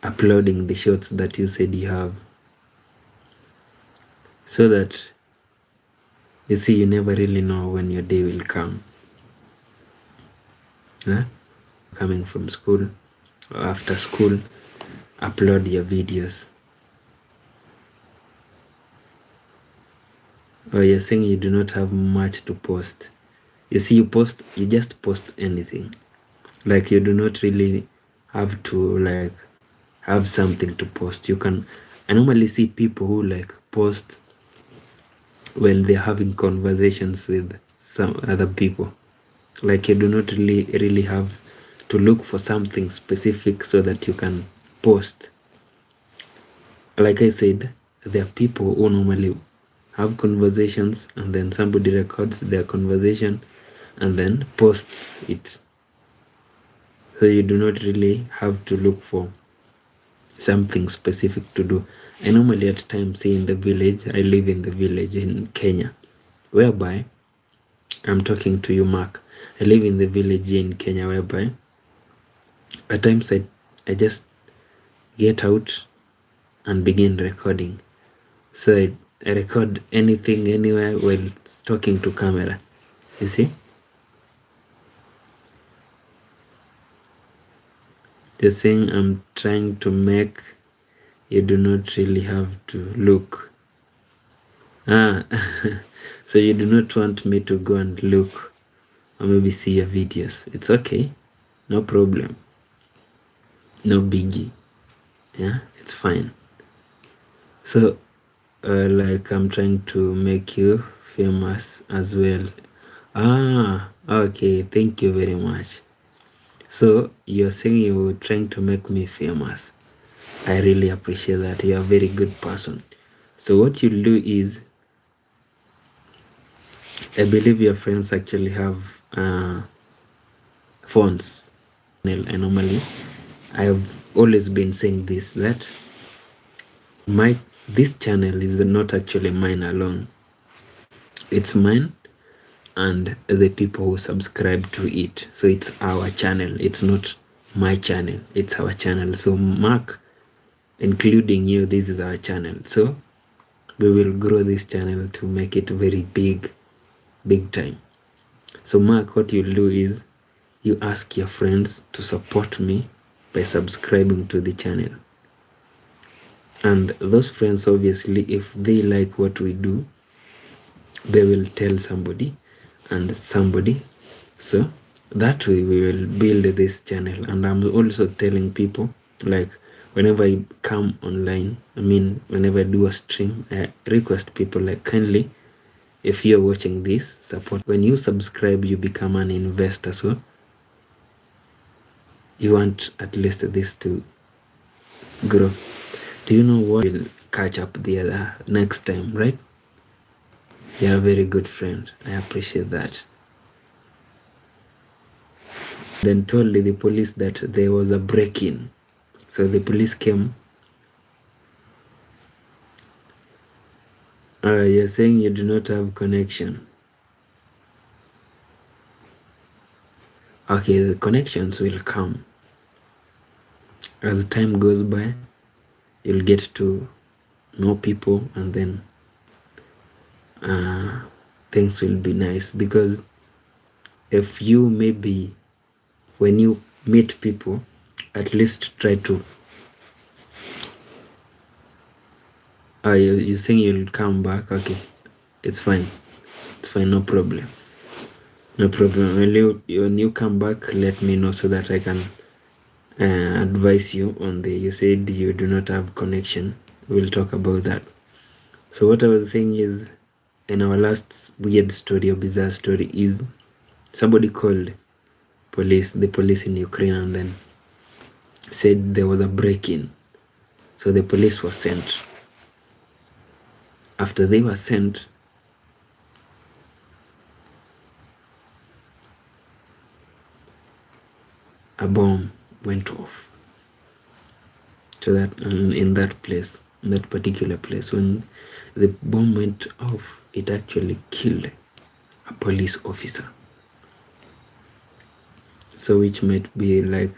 uploading the shorts that you said you have, so that you see, you never really know when your day will come. Coming from school or after school, upload your videos. Or you're saying you do not have much to post. You see, you just post anything. Like you do not really have to have something to post. I normally see people who post when they're having conversations with some other people. Like you do not really have to look for something specific so that you can post. Like I said, there are people who normally have conversations and then somebody records their conversation and then posts it. So you do not really have to look for something specific to do. I normally at times say in the village, I live in the village in Kenya, whereby I'm talking to you, Mark. I live in the village in Kenya, whereby at times I just get out and begin recording. So I record anything anywhere while talking to camera. You see? The thing I'm trying to make, you do not really have to look. So you do not want me to go and look or maybe see your videos. It's okay. No problem. No biggie. Yeah, it's fine. So like I'm trying to make you famous as well. Okay, thank you very much. So you're saying you're trying to make me famous. I really appreciate that. You're a very good person. So what you'll do is, I believe your friends actually have phones. And normally I've always been saying this, that this channel is not actually mine alone. It's mine and the people who subscribe to it. So it's our channel. It's not my channel. It's our channel. So Mark, including you, this is our channel. So we will grow this channel to make it very big time. So Mark, what you'll do is you ask your friends to support me by subscribing to the channel. And those friends, obviously, if they like what we do, they will tell somebody and somebody. So that way we will build this channel. And I'm also telling people, like, whenever I come online, whenever I do a stream, I request people, like, kindly, if you're watching this, support. When you subscribe, you become an investor. So you want at least this to grow. Do you know what? We'll catch up the other next time, right? You're a very good friend. I appreciate that. Then told the police that there was a break-in. So the police came. You're saying you do not have connection. Okay, the connections will come. As time goes by, you'll get to know people, and then things will be nice. Because if you maybe, when you meet people, at least try to you think you'll come back. Okay, it's fine, no problem. When you come back, let me know so that I can advise you on you said you do not have connection. We'll talk about that. So what I was saying is, in our last weird story or bizarre story, is somebody called the police in Ukraine, and then said there was a break-in. So the police were sent. After they were sent, a bomb went off. So that in that particular place, when the bomb went off, it actually killed a police officer. So which might be like,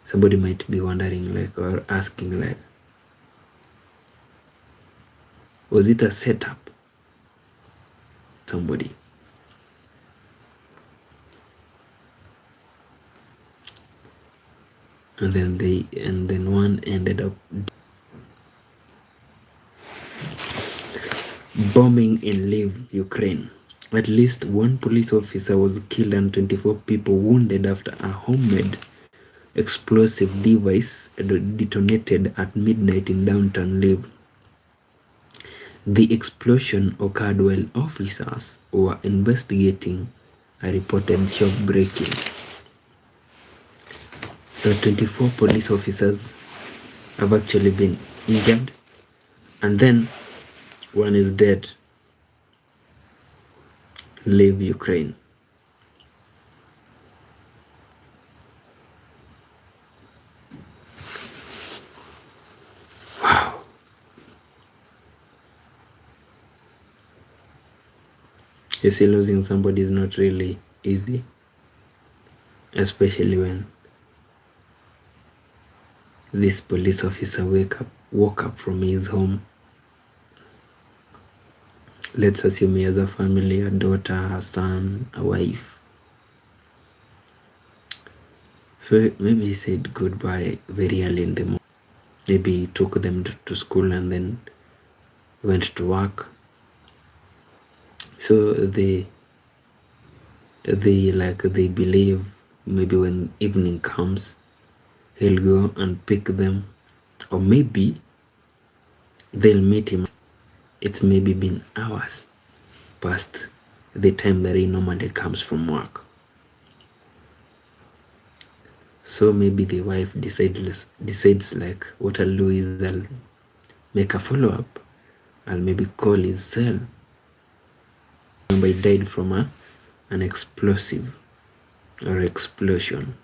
somebody might be wondering, like, or asking, like, was it a setup? Somebody. And then one ended up bombing in Lviv, Ukraine. At least one police officer was killed and 24 people wounded after a homemade explosive device detonated at midnight in downtown Lviv. The explosion occurred while officers were investigating a reported shop break-in. So 24 police officers have actually been injured, and then one is dead. Lviv, Ukraine. Wow. You see, losing somebody is not really easy, especially when this police officer woke up from his home let's assume he has a family, a daughter, a son, a wife. So maybe he said goodbye very early in the morning. Maybe he took them to school and then went to work. So they believe maybe when evening comes, he'll go and pick them, or maybe they'll meet him. It's maybe been hours past the time that he normally comes from work. So maybe the wife decides like, what I'll do is I'll make a follow-up. I'll maybe call his cell. Remember, he died from an explosive or explosion.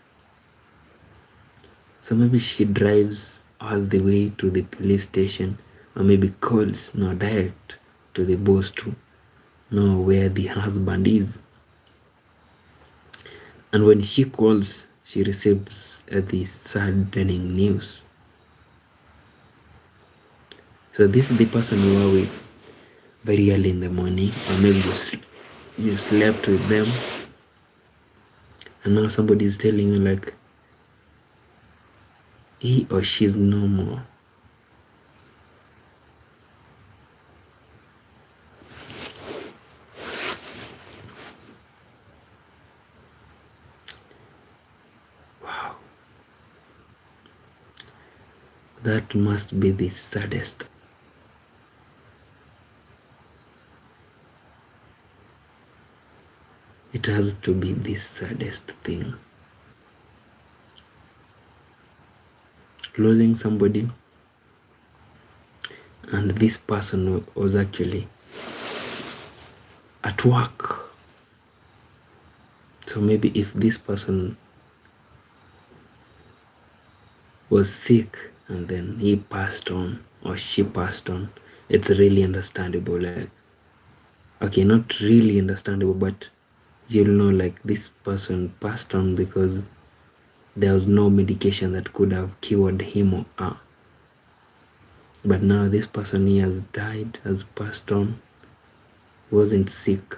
So maybe she drives all the way to the police station, or maybe calls direct to the boss to know where the husband is. And when she calls, she receives the saddening news. So this is the person you are with very early in the morning, or maybe you slept with them, and now somebody is telling you like he or she's no more. Wow, that must be the saddest. It has to be the saddest thing. Losing somebody, and this person was actually at work. So maybe if this person was sick and then he passed on or she passed on, it's really understandable. Like, okay, not really understandable, but you'll know like this person passed on because there was no medication that could have cured him or her. But now this person, he has died, has passed on, wasn't sick.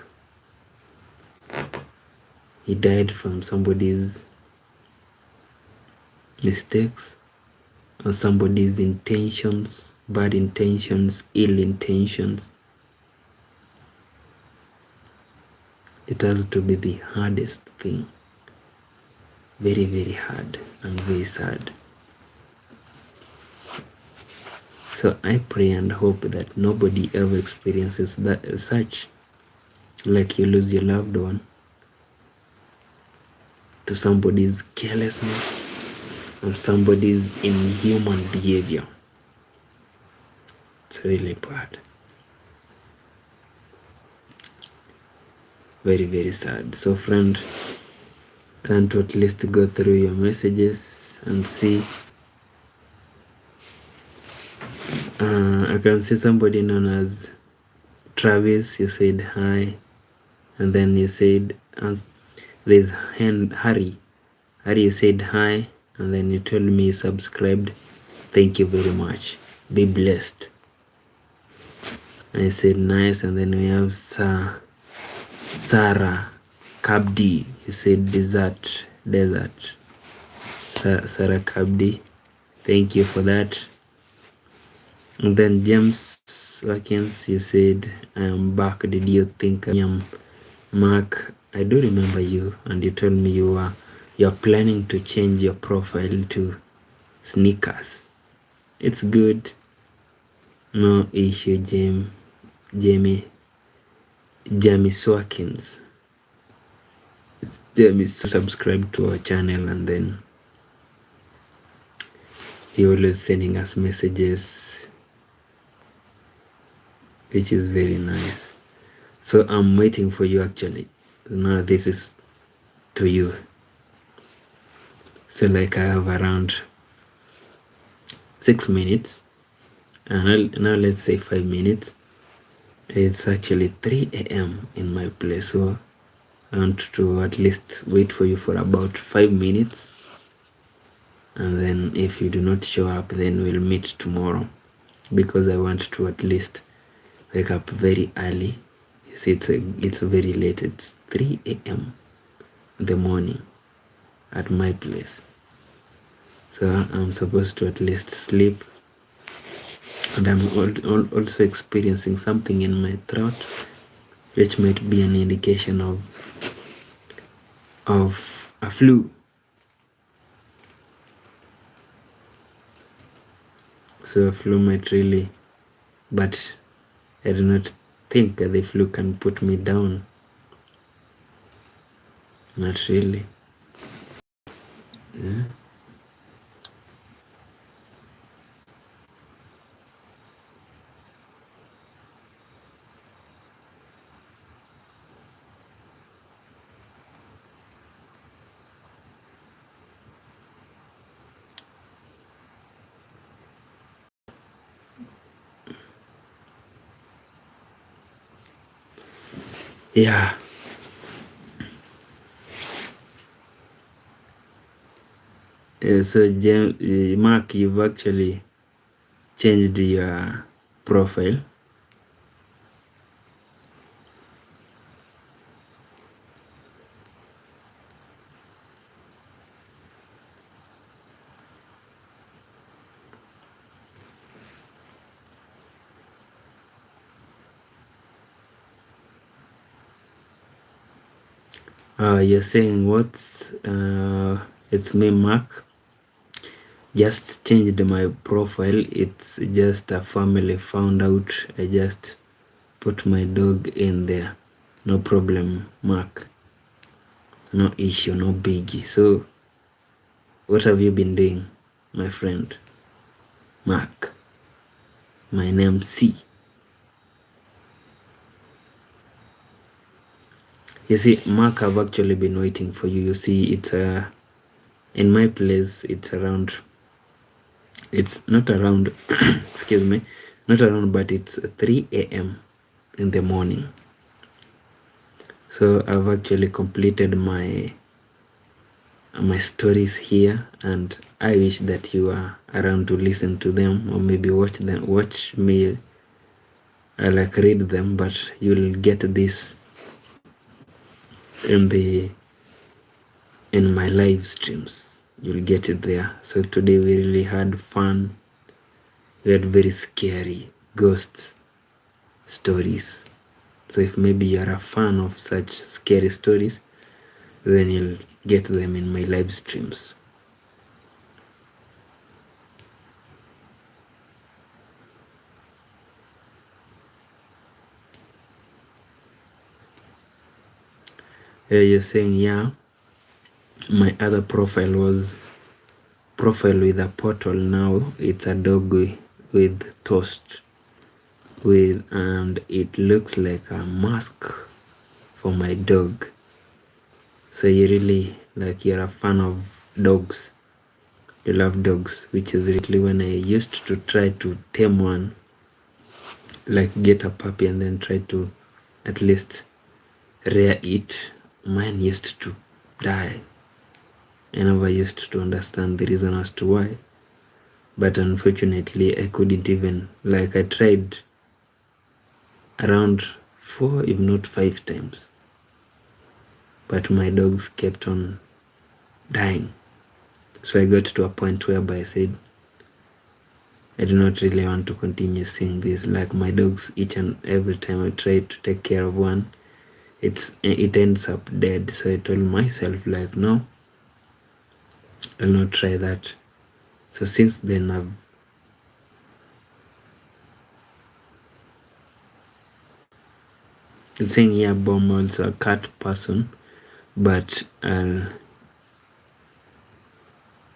He died from somebody's mistakes or somebody's intentions, bad intentions, ill intentions. It has to be the hardest thing. Very, very hard and very sad. So I pray and hope that nobody ever experiences that such, like you lose your loved one to somebody's carelessness or somebody's inhuman behavior. It's really bad. Very, very sad. So friend, try to at least go through your messages and see. I can see somebody known as Travis. You said hi, and then you said there's Harry. Harry, you said hi, and then you told me you subscribed. Thank you very much. Be blessed. I said nice, and then we have Sarah Kabdi. You said desert. Sarah Kabdi. Thank you for that. And then James Watkins, you said, I am back. Did you think I am? Mark, I do remember you, and you told me you're planning to change your profile to sneakers. It's good. No issue, Jamie Swakins. Jamie subscribe to our channel, and then he always sending us messages, which is very nice. So I'm waiting for you actually. Now this is to you. So like I have around 6 minutes, and now let's say 5 minutes. It's actually 3 a.m. in my place, so I want to at least wait for you for about 5 minutes, and then if you do not show up, then we'll meet tomorrow, because I want to at least wake up very early. You see, it's very late. It's 3 a.m. in the morning at my place. So I'm supposed to at least sleep. And I'm also experiencing something in my throat, which might be an indication of a flu. So a flu might really, but I do not think that the flu can put me down. Not really. Yeah. Yeah. So Mark, you've actually changed your profile. You're saying what's it's me, Mark. Just changed my profile. It's just a family found out. I just put my dog in there. No problem, Mark. No issue, no biggie. So what have you been doing, my friend? Mark. My name C. You see, Mark, I've actually been waiting for you. You see, it's in my place, it's not around, excuse me, not around, but it's 3 a.m. in the morning. So I've actually completed my stories here, and I wish that you are around to listen to them, or maybe watch me, like read them, but you'll get this in my live streams. You'll get it there. So today we really had fun. We had very scary ghost stories. So if maybe you're a fan of such scary stories, then you'll get them in my live streams. You're saying, yeah, my other profile was profile with a portal. Now it's a dog with toast and it looks like a mask for my dog. So you really, like, you're a fan of dogs. You love dogs, which is really when I used to try to tame one, like get a puppy and then try to at least rear it. Mine used to die. I never used to understand the reason as to why, but unfortunately I couldn't even, like, I tried around 4 if not 5 times, but my dogs kept on dying. So I got to a point whereby I said, I do not really want to continue seeing this. Like, my dogs, each and every time I try to take care of one, it ends up dead. So I told myself, like, no, I'll not try that. So since then I've saying here, Bomb also a cat person, but I'll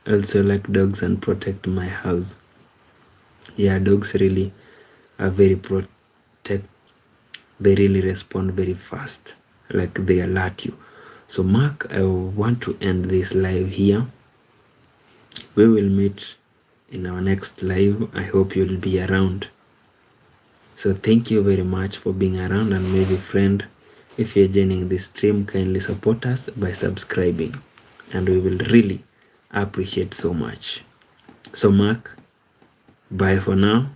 also like dogs and protect my house. Yeah, dogs really are very they really respond very fast, like they alert you. So Mark, I want to end this live here. We will meet in our next live. I hope you'll be around. So thank you very much for being around, and maybe friend, if you're joining this stream, kindly support us by subscribing, and we will really appreciate so much. So Mark, bye for now.